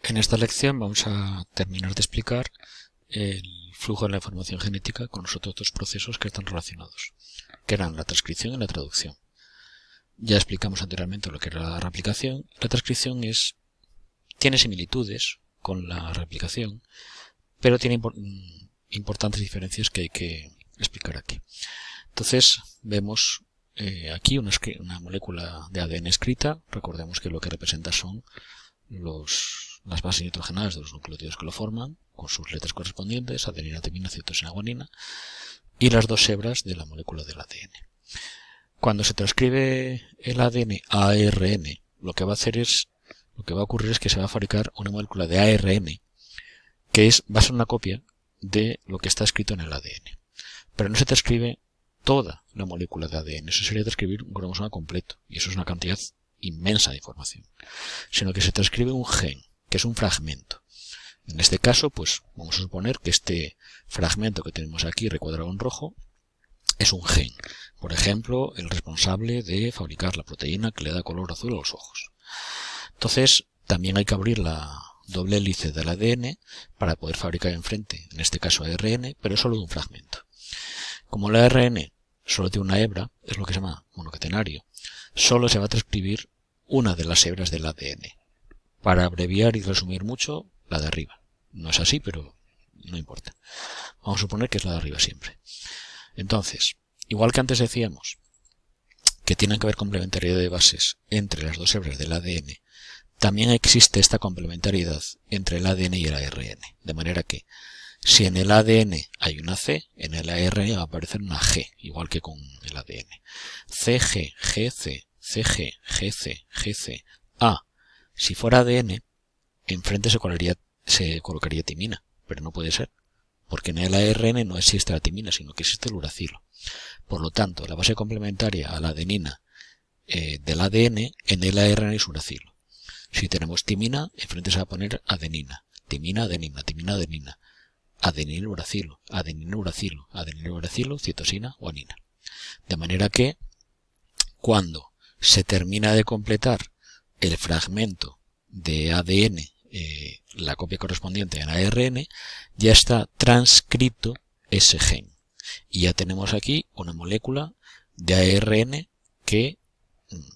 En esta lección vamos a terminar de explicar el flujo de la información genética con los otros dos procesos que están relacionados, que eran la transcripción y la traducción. Ya explicamos anteriormente lo que era la replicación. La transcripción tiene similitudes con la replicación, pero tiene importantes diferencias que hay que explicar aquí. Entonces vemos aquí una molécula de ADN escrita. Recordemos que lo que representa son las bases nitrogenadas de los nucleótidos que lo forman, con sus letras correspondientes, adenina, timina, citosina, guanina, y las dos hebras de la molécula del ADN. Cuando se transcribe el ADN a ARN, lo que va a ocurrir es que se va a fabricar una molécula de ARN que va a ser una copia de lo que está escrito en el ADN. Pero no se transcribe toda la molécula de ADN, eso sería transcribir un cromosoma completo, y eso es una cantidad inmensa de información, sino que se transcribe un gen, que es un fragmento. En este caso, pues vamos a suponer que este fragmento que tenemos aquí recuadrado en rojo es un gen, por ejemplo, el responsable de fabricar la proteína que le da color azul a los ojos. Entonces, también hay que abrir la doble hélice del ADN para poder fabricar enfrente, en este caso ARN, pero solo de un fragmento. Como el ARN solo tiene una hebra, es lo que se llama monocatenario, solo se va a transcribir una de las hebras del ADN. Para abreviar y resumir mucho, la de arriba. No es así, pero no importa. Vamos a suponer que es la de arriba siempre. Entonces, igual que antes decíamos que tienen que haber complementariedad de bases entre las dos hebras del ADN, también existe esta complementariedad entre el ADN y el ARN. De manera que, si en el ADN hay una C, en el ARN va a aparecer una G, igual que con el ADN. CG, GC, CG, GC, GC, A. Si fuera ADN, enfrente se colocaría timina, pero no puede ser, porque en el ARN no existe la timina, sino que existe el uracilo. Por lo tanto, la base complementaria a la adenina del ADN en el ARN es uracilo. Si tenemos timina, enfrente se va a poner adenina, timina, adenina, timina, adenina, adenina, uracilo, adenina, uracilo, adenina, uracilo, citosina, guanina. De manera que, cuando se termina de completar el fragmento de ADN, la copia correspondiente en ARN, ya está transcrito ese gen. Y ya tenemos aquí una molécula de ARN que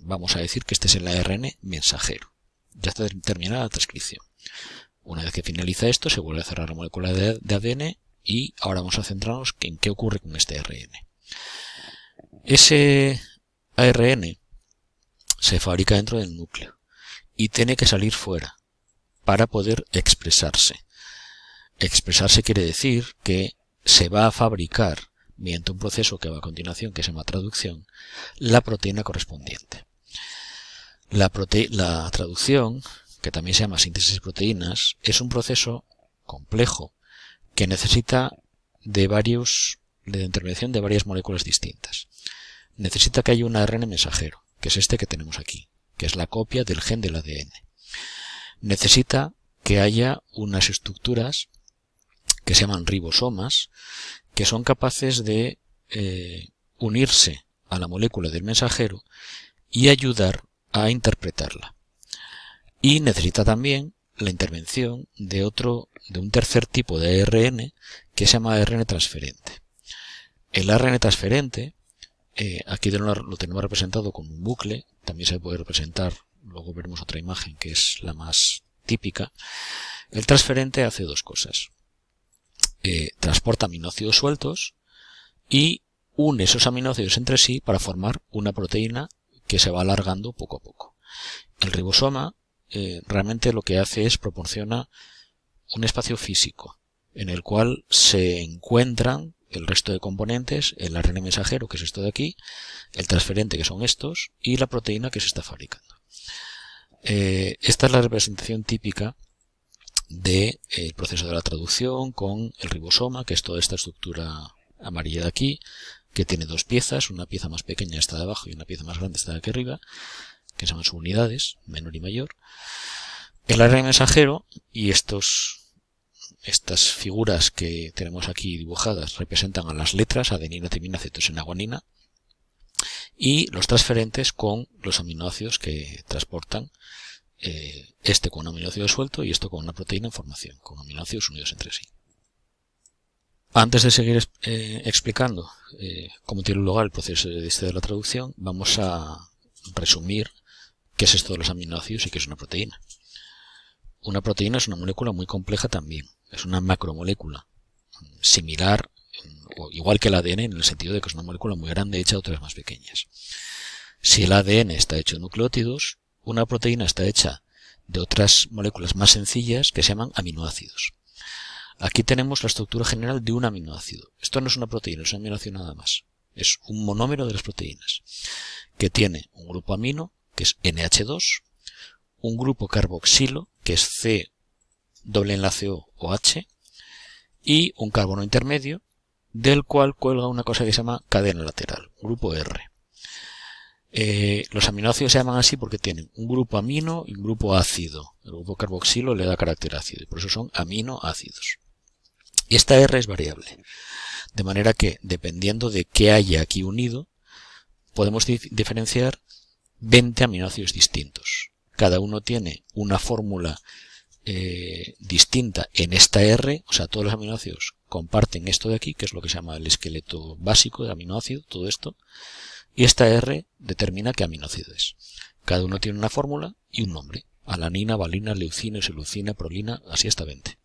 vamos a decir que este es el ARN mensajero. Ya está terminada la transcripción. Una vez que finaliza esto, se vuelve a cerrar la molécula de ADN y ahora vamos a centrarnos en qué ocurre con este ARN. Ese ARN se fabrica dentro del núcleo y tiene que salir fuera para poder expresarse. Expresarse quiere decir que se va a fabricar, mediante un proceso que va a continuación, que se llama traducción, la proteína correspondiente. La traducción, que también se llama síntesis de proteínas, es un proceso complejo que necesita de intervención de varias moléculas distintas. Necesita que haya un ARN mensajero, que es este que tenemos aquí, que es la copia del gen del ADN. Necesita que haya unas estructuras que se llaman ribosomas, que son capaces de unirse a la molécula del mensajero y ayudar a interpretarla. Y necesita también la intervención de un tercer tipo de ARN que se llama ARN transferente. El ARN transferente, aquí lo tenemos representado con un bucle, también se puede representar, luego veremos otra imagen que es la más típica. El transferente hace dos cosas. Transporta aminoácidos sueltos y une esos aminoácidos entre sí para formar una proteína que se va alargando poco a poco. El ribosoma realmente lo que hace es proporciona un espacio físico en el cual se encuentran el resto de componentes, el ARN mensajero, que es esto de aquí, el transferente, que son estos, y la proteína que se está fabricando. Esta es la representación típica del proceso de la traducción con el ribosoma, que es toda esta estructura amarilla de aquí, que tiene dos piezas, una pieza más pequeña está de abajo y una pieza más grande está de aquí arriba, que son subunidades, menor y mayor. El ARN mensajero y estas figuras que tenemos aquí dibujadas representan a las letras adenina, timina, citosina, guanina, y los transferentes con los aminoácidos que transportan este con un aminoácido suelto y esto con una proteína en formación, con aminoácidos unidos entre sí. Antes de seguir explicando cómo tiene lugar el proceso de la traducción, vamos a resumir qué es esto de los aminoácidos y qué es una proteína. Una proteína es una molécula muy compleja también, es una macromolécula, similar o igual que el ADN en el sentido de que es una molécula muy grande hecha de otras más pequeñas. Si el ADN está hecho de nucleótidos, una proteína está hecha de otras moléculas más sencillas que se llaman aminoácidos. Aquí tenemos la estructura general de un aminoácido. Esto no es una proteína, es un aminoácido nada más. Es un monómero de las proteínas, que tiene un grupo amino, que es NH2, un grupo carboxilo, que es C doble enlace O o H, y un carbono intermedio, del cual cuelga una cosa que se llama cadena lateral, grupo R. Los aminoácidos se llaman así porque tienen un grupo amino y un grupo ácido. El grupo carboxilo le da carácter ácido y por eso son aminoácidos. Y esta R es variable, de manera que dependiendo de qué haya aquí unido, podemos diferenciar 20 aminoácidos distintos. Cada uno tiene una fórmula distinta en esta R, o sea, todos los aminoácidos comparten esto de aquí, que es lo que se llama el esqueleto básico de aminoácido, todo esto, y esta R determina qué aminoácido es. Cada uno tiene una fórmula y un nombre: alanina, valina, leucina, isoleucina, prolina, así hasta 20.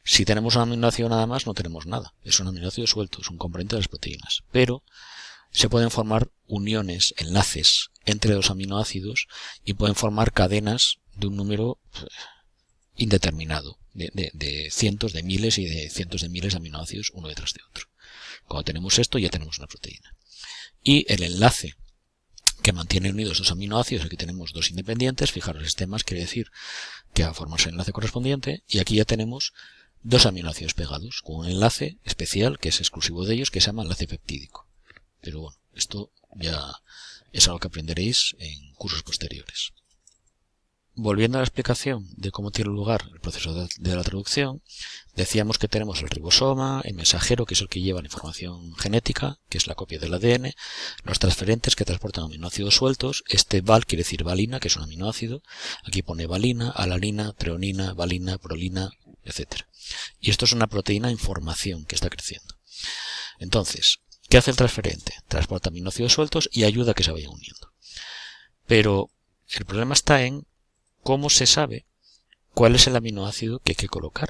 Si tenemos un aminoácido nada más, no tenemos nada. Es un aminoácido suelto, es un componente de las proteínas. Pero se pueden formar uniones, enlaces entre dos aminoácidos y pueden formar cadenas de un número indeterminado, de cientos de miles y de cientos de miles de aminoácidos uno detrás de otro. Cuando tenemos esto, ya tenemos una proteína. Y el enlace que mantiene unidos dos aminoácidos, aquí tenemos dos independientes, fijaros, este más quiere decir que va a formarse el enlace correspondiente, y aquí ya tenemos dos aminoácidos pegados, con un enlace especial que es exclusivo de ellos, que se llama enlace peptídico. Pero bueno, esto ya es algo que aprenderéis en cursos posteriores. Volviendo a la explicación de cómo tiene lugar el proceso de la traducción, decíamos que tenemos el ribosoma, el mensajero, que es el que lleva la información genética, que es la copia del ADN, los transferentes que transportan aminoácidos sueltos, este val quiere decir valina, que es un aminoácido, aquí pone valina, alanina, treonina, valina, prolina, etc. Y esto es una proteína en formación que está creciendo. Entonces, ¿qué hace el transferente? Transporta aminoácidos sueltos y ayuda a que se vayan uniendo. Pero el problema está en cómo se sabe cuál es el aminoácido que hay que colocar.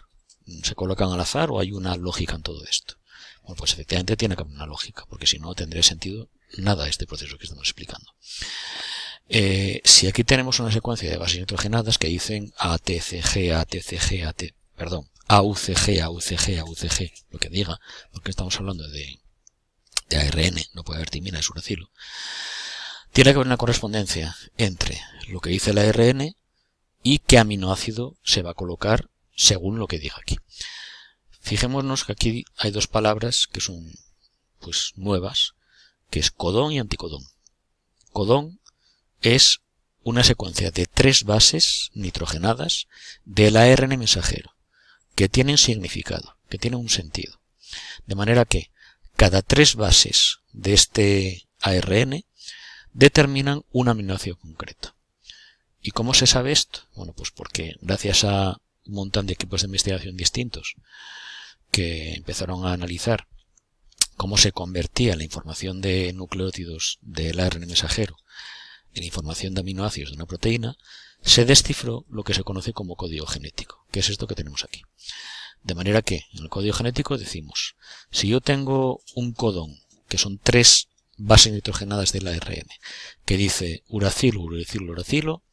¿Se colocan al azar o hay una lógica en todo esto? Bueno, pues efectivamente tiene que haber una lógica, porque si no, no tendría sentido nada este proceso que estamos explicando. Si aquí tenemos una secuencia de bases nitrogenadas que dicen ATCG, ATCG, AUCG, AUCG, AUCG, lo que diga, porque estamos hablando de ARN, no puede haber timina de uracilo, tiene que haber una correspondencia entre lo que dice el ARN y qué aminoácido se va a colocar según lo que diga aquí. Fijémonos que aquí hay dos palabras que son pues nuevas, que es codón y anticodón. Codón es una secuencia de 3 bases nitrogenadas del ARN mensajero, que tienen significado, que tienen un sentido. De manera que cada 3 bases de este ARN determinan un aminoácido concreto. ¿Y cómo se sabe esto? Bueno, pues porque gracias a un montón de equipos de investigación distintos que empezaron a analizar cómo se convertía la información de nucleótidos del ARN mensajero en información de aminoácidos de una proteína, se descifró lo que se conoce como código genético, que es esto que tenemos aquí. De manera que en el código genético decimos, si yo tengo un codón, que son 3 bases nitrogenadas del ARN, que dice uracilo, uracilo, uracilo,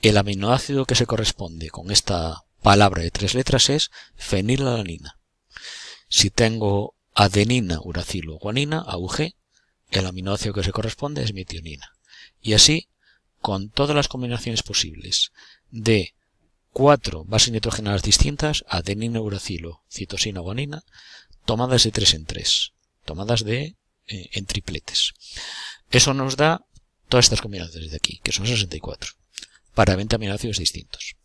el aminoácido que se corresponde con esta palabra de 3 letras es fenilalanina. Si tengo adenina, uracilo, guanina, AUG, el aminoácido que se corresponde es metionina. Y así, con todas las combinaciones posibles de 4 bases nitrogenadas distintas, adenina, uracilo, citosina, guanina, tomadas de 3 en 3, tomadas en tripletes. Eso nos da todas estas combinaciones de aquí, que son 64, para 20 aminoácidos distintos.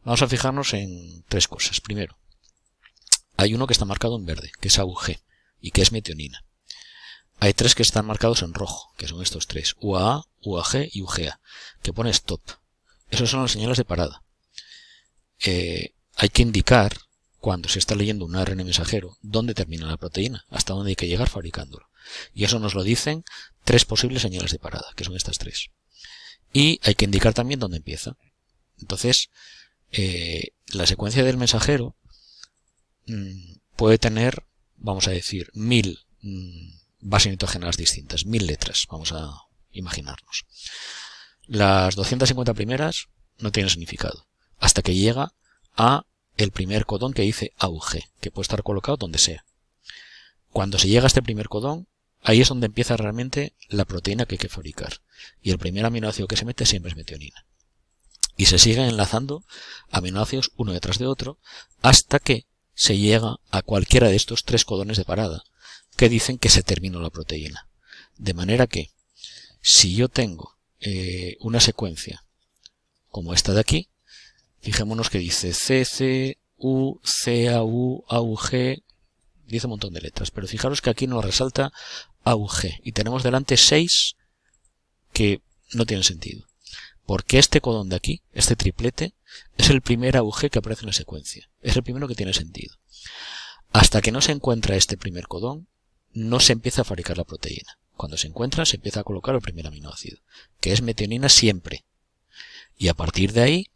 Vamos a fijarnos en 3 cosas. Primero, hay uno que está marcado en verde, que es AUG, y que es metionina. Hay 3 que están marcados en rojo, que son estos 3, UAA, UAG y UGA, que pone stop. Esas son las señales de parada. Hay que indicar, cuando se está leyendo un ARN mensajero, dónde termina la proteína, hasta dónde hay que llegar fabricándolo. Y eso nos lo dicen 3 posibles señales de parada, que son estas 3. Y hay que indicar también dónde empieza. Entonces, la secuencia del mensajero puede tener, vamos a decir, 1000 bases nitrogenadas distintas, 1000 letras, vamos a imaginarnos. Las 250 primeras no tienen significado, hasta que llega a el primer codón que dice AUG, que puede estar colocado donde sea. Cuando se llega a este primer codón, ahí es donde empieza realmente la proteína que hay que fabricar. Y el primer aminoácido que se mete siempre es metionina. Y se siguen enlazando aminoácidos uno detrás de otro hasta que se llega a cualquiera de estos 3 codones de parada que dicen que se terminó la proteína. De manera que, si yo tengo una secuencia como esta de aquí, fijémonos que dice CC, U, CAU, AUG, dice un montón de letras, pero fijaros que aquí nos resalta AUG y tenemos delante 6 que no tienen sentido. Porque este codón de aquí, este triplete, es el primer AUG que aparece en la secuencia. Es el primero que tiene sentido. Hasta que no se encuentra este primer codón, no se empieza a fabricar la proteína. Cuando se encuentra, se empieza a colocar el primer aminoácido, que es metionina siempre. Y a partir de ahí,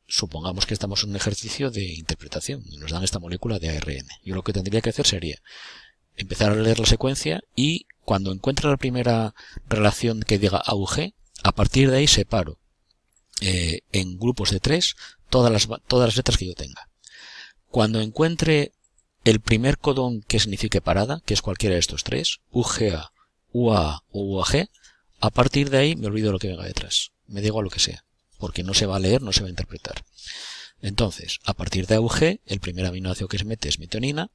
supongamos que estamos en un ejercicio de interpretación y nos dan esta molécula de ARN. Yo lo que tendría que hacer sería empezar a leer la secuencia y cuando encuentre la primera relación que diga AUG, a partir de ahí separo en grupos de 3 todas las letras que yo tenga. Cuando encuentre el primer codón que signifique parada, que es cualquiera de estos 3, UGA, UAA o UAG, a partir de ahí me olvido lo que venga detrás. Me da igual lo que sea, porque no se va a leer, no se va a interpretar. Entonces, a partir de AUG, el primer aminoácido que se mete es metionina.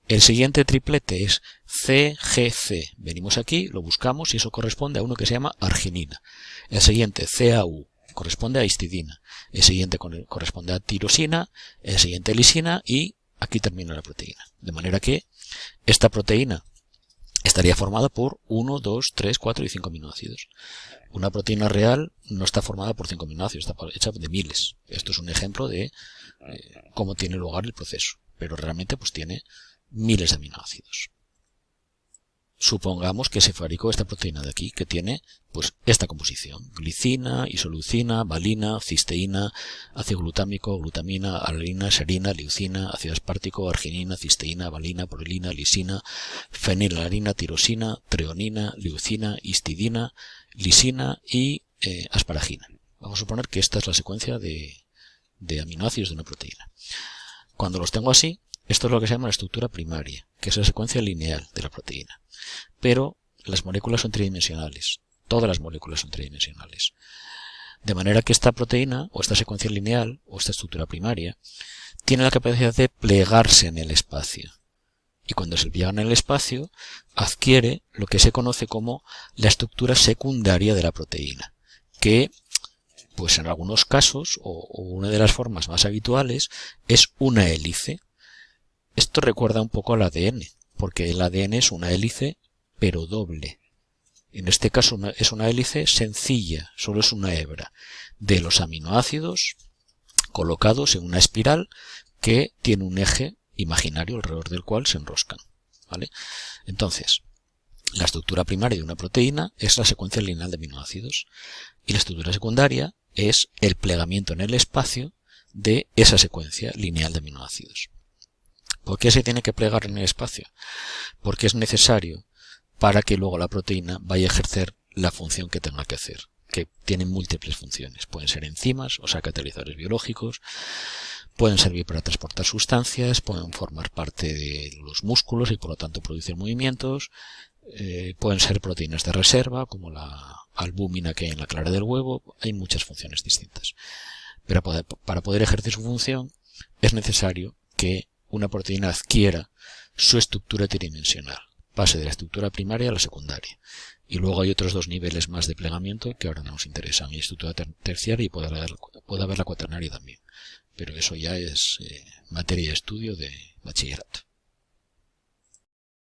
El siguiente triplete es CGC. Venimos aquí, lo buscamos y eso corresponde a uno que se llama arginina. El siguiente CAU corresponde a histidina. El siguiente corresponde a tirosina. El siguiente lisina y aquí termina la proteína. De manera que esta proteína estaría formada por 1, 2, 3, 4 y 5 aminoácidos. Una proteína real no está formada por 5 aminoácidos, está hecha de miles. Esto es un ejemplo de cómo tiene lugar el proceso. Pero realmente pues tiene miles de aminoácidos. Supongamos que se fabricó esta proteína de aquí, que tiene pues esta composición: glicina, isoleucina, valina, cisteína, ácido glutámico, glutamina, alanina, serina, leucina, ácido aspartico, arginina, cisteína, valina, prolina, lisina, fenilalanina, tirosina, treonina, leucina, histidina, lisina y asparagina. Vamos a suponer que esta es la secuencia de aminoácidos de una proteína. Cuando los tengo así, esto es lo que se llama la estructura primaria, que es la secuencia lineal de la proteína. Pero las moléculas son tridimensionales. Todas las moléculas son tridimensionales. De manera que esta proteína, o esta secuencia lineal, o esta estructura primaria, tiene la capacidad de plegarse en el espacio. Y cuando se pliega en el espacio, adquiere lo que se conoce como la estructura secundaria de la proteína, que, pues en algunos casos, o una de las formas más habituales, es una hélice. Esto recuerda un poco al ADN, porque el ADN es una hélice, pero doble. En este caso es una hélice sencilla, solo es una hebra de los aminoácidos colocados en una espiral que tiene un eje imaginario alrededor del cual se enroscan, ¿vale? Entonces, la estructura primaria de una proteína es la secuencia lineal de aminoácidos y la estructura secundaria es el plegamiento en el espacio de esa secuencia lineal de aminoácidos. ¿Por qué se tiene que plegar en el espacio? Porque es necesario para que luego la proteína vaya a ejercer la función que tenga que hacer, que tienen múltiples funciones. Pueden ser enzimas, o sea, catalizadores biológicos, pueden servir para transportar sustancias, pueden formar parte de los músculos y por lo tanto producir movimientos, pueden ser proteínas de reserva, como la albúmina que hay en la clara del huevo. Hay muchas funciones distintas. Pero para poder ejercer su función es necesario que una proteína adquiera su estructura tridimensional, pase de la estructura primaria a la secundaria. Y luego hay otros 2 niveles más de plegamiento que ahora no nos interesan, y estructura terciaria y puede haber la cuaternaria también. Pero eso ya es materia de estudio de bachillerato.